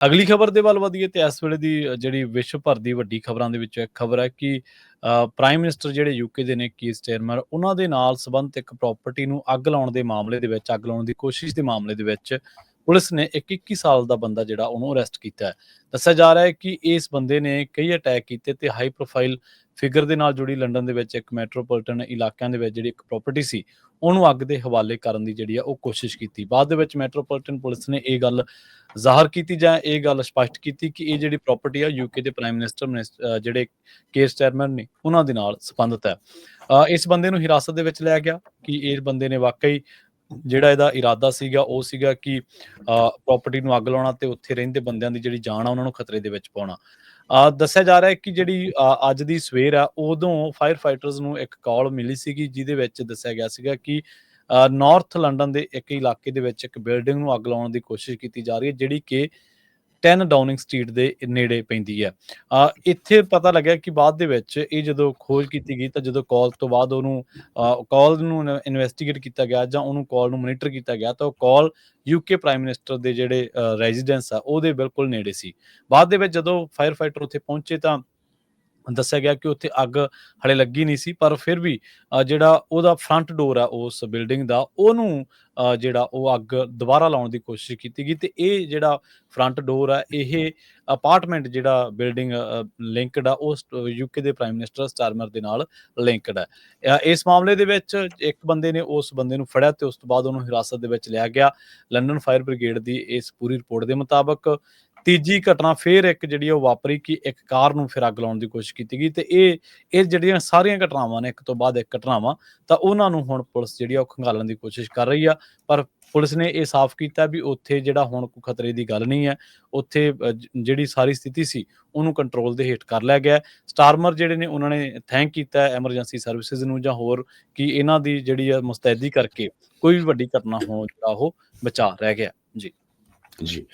ਅਗਲੀ ਖਬਰ ਦੇ ਵੱਲ ਵਧੀਏ ਤੇ ਇਸ ਵੇਲੇ ਦੀ ਜਿਹੜੀ ਵਿਸ਼ਵ ਭਰ ਦੀ ਵੱਡੀ ਖਬਰਾਂ ਦੇ ਵਿੱਚੋਂ ਇੱਕ ਖਬਰ ਹੈ ਕਿ ਪ੍ਰਾਈਮ ਮਿਨਿਸਟਰ ਜਿਹੜੇ ਯੂਕੇ ਦੇ ਨੇ ਕੀਰ ਸਟਾਰਮਰ, ਉਹਨਾਂ ਦੇ ਨਾਲ ਸੰਬੰਧਿਤ ਇੱਕ ਪ੍ਰਾਪਰਟੀ ਨੂੰ ਅੱਗ ਲਾਉਣ ਦੇ ਮਾਮਲੇ ਦੇ ਵਿੱਚ, ਅੱਗ ਲਾਉਣ ਦੀ ਕੋਸ਼ਿਸ਼ ਦੇ ਮਾਮਲੇ ਦੇ ਵਿੱਚ ਪੁਲਿਸ ਨੇ ਇੱਕ 21 ਸਾਲ ਦਾ ਬੰਦਾ ਜਿਹੜਾ ਉਹਨੂੰ ਅਰੈਸਟ ਕੀਤਾ ਹੈ। ਦੱਸਿਆ ਜਾ ਰਿਹਾ ਹੈ ਕਿ ਇਸ ਬੰਦੇ ਨੇ ਕਈ ਅਟੈਕ ਕੀਤੇ ਤੇ ਹਾਈ ਪ੍ਰੋਫਾਈਲ ਫਿਗਰ ਦੇ ਨਾਲ ਜੁੜੀ ਲੰਡਨ ਦੇ ਵਿੱਚ ਇੱਕ ਮੈਟਰੋਪੋਲੀਟਨ ਇਲਾਕਿਆਂ ਦੇ ਵਿੱਚ ਜਿਹੜੀ ਇੱਕ ਪ੍ਰਾਪਰਟੀ ਸੀ, ਉਹਨੂੰ ਅੱਗ ਦੇ ਹਵਾਲੇ ਕਰਨ ਦੀ ਜਿਹੜੀ ਆ ਉਹ ਕੋਸ਼ਿਸ਼ ਕੀਤੀ। ਬਾਅਦ ਦੇ ਵਿੱਚ ਮੈਟਰੋਪੋਲੀਟਨ ਪੁਲਿਸ ਨੇ ਇਹ ਗੱਲ ਜ਼ਾਹਰ ਕੀਤੀ ਜਾਂ ਇਹ ਗੱਲ ਸਪਸ਼ਟ ਕੀਤੀ ਕਿ ਇਹ ਜਿਹੜੀ ਪ੍ਰਾਪਰਟੀ ਆ ਯੂਕੇ ਦੇ ਪ੍ਰਾਈਮ ਮਿਨਿਸਟਰ ਜਿਹੜੇ ਕੇਰ ਸਟਾਰਮਰ ਨੇ ਉਹਨਾਂ ਦੇ ਨਾਲ ਸੰਬੰਧਿਤ ਹੈ। ਇਸ ਬੰਦੇ ਨੂੰ ਹਿਰਾਸਤ ਦੇ ਵਿੱਚ ਲਿਆ ਗਿਆ ਕਿ ਇਸ ਬੰਦੇ ਨੇ ਵਾਕਈ ਜਿਹੜਾ ਇਹਦਾ ਇਰਾਦਾ ਸੀਗਾ ਉਹ ਸੀਗਾ ਕਿ ਪ੍ਰਾਪਰਟੀ ਨੂੰ ਅੱਗ ਲਾਉਣਾ ਤੇ ਉੱਥੇ ਰਹਿੰਦੇ ਬੰਦਿਆਂ ਦੀ ਜਿਹੜੀ ਜਾਨ ਆ ਉਹਨਾਂ ਨੂੰ ਖਤਰੇ ਦੇ ਵਿੱਚ ਪਾਉਣਾ। ਦੱਸਿਆ ਜਾ ਰਿਹਾ ਹੈ ਕਿ ਜਿਹੜੀ ਅੱਜ ਦੀ ਸਵੇਰ ਆ ਉਦੋਂ ਫਾਇਰ ਫਾਈਟਰਸ ਨੂੰ ਇੱਕ ਕਾਲ ਮਿਲੀ ਸੀਗੀ, ਜਿਹਦੇ ਵਿੱਚ ਦੱਸਿਆ ਗਿਆ ਸੀਗਾ ਕਿ ਨਾਰਥ ਲੰਡਨ ਦੇ ਇੱਕ ਇਲਾਕੇ ਦੇ ਵਿੱਚ ਇੱਕ ਬਿਲਡਿੰਗ ਨੂੰ ਅੱਗ ਲਾਉਣ ਦੀ ਕੋਸ਼ਿਸ਼ ਕੀਤੀ ਜਾ ਰਹੀ ਹੈ, ਜਿਹੜੀ ਕਿ 10 ਡਾਊਨਿੰਗ ਸਟਰੀਟ ਦੇ ਨੇੜੇ ਪੈਂਦੀ ਹੈ। ਇੱਥੇ ਪਤਾ ਲੱਗਿਆ ਕਿ ਬਾਅਦ ਦੇ ਵਿੱਚ ਇਹ ਜਦੋਂ ਖੋਜ ਕੀਤੀ ਗਈ ਤਾਂ ਜਦੋਂ ਕਾਲ ਤੋਂ ਬਾਅਦ ਉਹਨੂੰ ਕਾਲ ਨੂੰ ਇਨਵੈਸਟੀਗੇਟ ਕੀਤਾ ਗਿਆ ਜਾਂ ਉਹਨੂੰ ਕਾਲ ਨੂੰ ਮੋਨੀਟਰ ਕੀਤਾ ਗਿਆ ਤਾਂ ਉਹ ਕਾਲ ਯੂਕੇ ਪ੍ਰਾਈਮ ਮਿਨਿਸਟਰ ਦੇ ਜਿਹੜੇ ਰੈਜ਼ੀਡੈਂਸ ਆ ਉਹਦੇ ਬਿਲਕੁਲ ਨੇੜੇ ਸੀ। ਬਾਅਦ ਦੇ ਵਿੱਚ ਜਦੋਂ ਫਾਇਰ ਫਾਈਟਰ ਉੱਥੇ ਪਹੁੰਚੇ ਤਾਂ ਦੱਸਿਆ ਗਿਆ ਕਿ ਉੱਥੇ ਅੱਗ ਹਲੇ ਲੱਗੀ ਨਹੀਂ ਸੀ, ਪਰ ਫਿਰ ਵੀ ਜਿਹੜਾ ਉਹਦਾ ਫਰੰਟ ਡੋਰ ਆ ਉਸ ਬਿਲਡਿੰਗ ਦਾ, ਉਹਨੂੰ ਜਿਹੜਾ ਉਹ ਅੱਗ ਦੁਬਾਰਾ ਲਾਉਣ ਦੀ ਕੋਸ਼ਿਸ਼ ਕੀਤੀ ਗਈ ਤੇ ਇਹ ਜਿਹੜਾ ਫਰੰਟ ਡੋਰ ਆ ਇਹ ਅਪਾਰਟਮੈਂਟ ਜਿਹੜਾ ਬਿਲਡਿੰਗ ਲਿੰਕਡ ਆ ਉਸ ਯੂਕੇ ਦੇ ਪ੍ਰਾਈਮ ਮਿਨਿਸਟਰ ਸਟਾਰਮਰ ਦੇ ਨਾਲ ਲਿੰਕਡ ਹੈ। ਇਸ ਮਾਮਲੇ ਦੇ ਵਿੱਚ ਇੱਕ ਬੰਦੇ ਨੇ ਉਸ ਬੰਦੇ ਨੂੰ ਫੜਿਆ ਤੇ ਉਸ ਤੋਂ ਬਾਅਦ ਉਹਨੂੰ ਹਿਰਾਸਤ ਦੇ ਵਿੱਚ ਲਿਆ ਗਿਆ। ਲੰਡਨ ਫਾਇਰ ਬ੍ਰਿਗੇਡ ਦੀ ਇਸ ਪੂਰੀ ਰਿਪੋਰਟ ਦੇ ਮੁਤਾਬਕ ਤੀਜੀ ਘਟਨਾ ਫਿਰ ਇੱਕ ਜਿਹੜੀ ਉਹ ਵਾਪਰੀ ਕਿ ਇੱਕ ਕਾਰ ਨੂੰ ਫਿਰ ਅੱਗ ਲਾਉਣ ਦੀ ਕੋਸ਼ਿਸ਼ ਕੀਤੀ ਗਈ ਤੇ ਇਹ ਜਿਹੜੀਆਂ ਸਾਰੀਆਂ ਘਟਨਾਵਾਂ ਨੇ ਇੱਕ ਤੋਂ ਬਾਅਦ ਇੱਕ ਘਟਨਾਵਾਂ, ਤਾਂ ਉਹਨਾਂ ਨੂੰ ਹੁਣ ਪੁਲਿਸ ਜਿਹੜੀ ਆ ਉਹ ਖੰਗਾਲਣ ਦੀ ਕੋਸ਼ਿਸ਼ ਕਰ ਰਹੀ ਆ। ਪਰ ਪੁਲਿਸ ਨੇ ਇਹ ਸਾਫ਼ ਕੀਤਾ ਵੀ ਉੱਥੇ ਜਿਹੜਾ ਹੁਣ ਕੋਈ ਖਤਰੇ ਦੀ ਗੱਲ ਨਹੀਂ ਹੈ, ਉੱਥੇ ਜਿਹੜੀ ਸਾਰੀ ਸਥਿਤੀ ਸੀ ਉਹਨੂੰ ਕੰਟਰੋਲ ਦੇ ਹੇਠ ਕਰ ਲਿਆ ਗਿਆ। ਸਟਾਰਮਰ ਜਿਹੜੇ ਨੇ ਉਹਨਾਂ ਨੇ ਥੈਂਕ ਕੀਤਾ ਐਮਰਜੈਂਸੀ ਸਰਵਿਸਿਜ਼ ਨੂੰ ਜਾਂ ਹੋਰ ਕਿ ਇਹਨਾਂ ਦੀ ਜਿਹੜੀ ਆ ਮੁਸਤੈਦੀ ਕਰਕੇ ਕੋਈ ਵੀ ਵੱਡੀ ਘਟਨਾ ਹੋਣ ਜਿਹੜਾ ਉਹ ਬਚਾ ਰਹਿ ਗਿਆ। ਜੀ। ਜੀ।